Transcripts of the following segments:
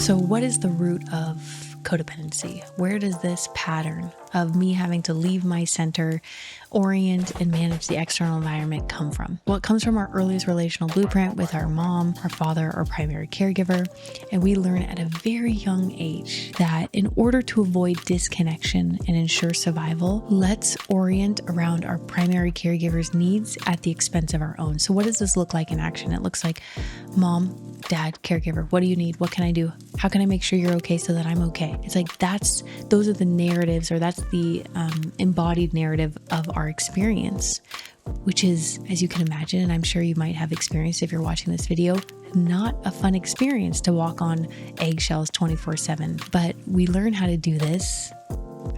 So what is the root of codependency? Where does this pattern of me having to leave my center, orient and manage the external environment come from? Well, it comes from our earliest relational blueprint with our mom, our father, or primary caregiver. And we learn at a very young age that in order to avoid disconnection and ensure survival, let's orient around our primary caregiver's needs at the expense of our own. So what does this look like in action? It looks like, mom, dad, caregiver, what do you need? What can I do? How can I make sure you're okay so that I'm okay? It's like those are the narratives, or that's the embodied narrative of our experience, which is, as you can imagine, and I'm sure you might have experienced if you're watching this video, not a fun experience to walk on eggshells 24/7. But we learn how to do this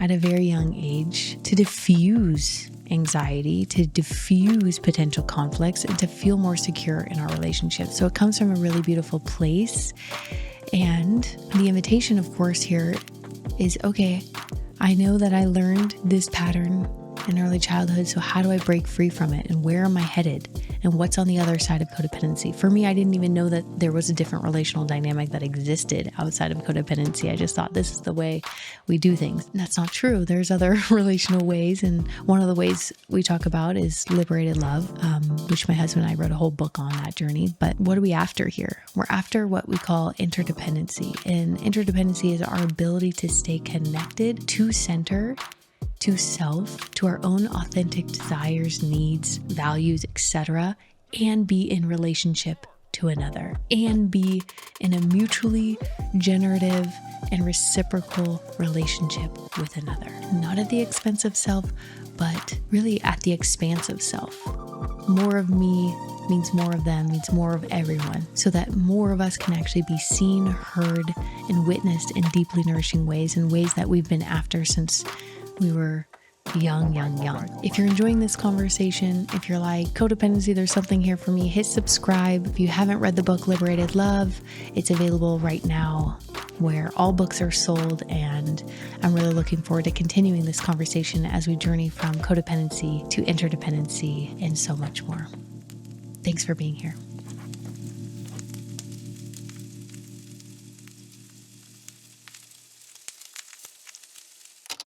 at a very young age to diffuse anxiety, to diffuse potential conflicts, and to feel more secure in our relationships. So it comes from a really beautiful place. And the invitation, of course, here is, okay, I know that I learned this pattern in early childhood, so how do I break free from it? And where am I headed? And what's on the other side of codependency? For me, I didn't even know that there was a different relational dynamic that existed outside of codependency. I just thought this is the way we do things. And that's not true. There's other relational ways. And one of the ways we talk about is liberated love, which my husband and I wrote a whole book on that journey. But what are we after here? We're after what we call interdependency. And interdependency is our ability to stay connected to center, to self, to our own authentic desires, needs, values, etc., and be in relationship to another, and be in a mutually generative and reciprocal relationship with another. Not at the expense of self, but really at the expanse of self. More of me means more of them, means more of everyone, so that more of us can actually be seen, heard, and witnessed in deeply nourishing ways, in ways that we've been after since we were young. If you're enjoying this conversation, if you're like, codependency, there's something here for me, hit subscribe. If you haven't read the book Liberated Love, it's available right now where all books are sold. And I'm really looking forward to continuing this conversation as we journey from codependency to interdependency and so much more. Thanks for being here.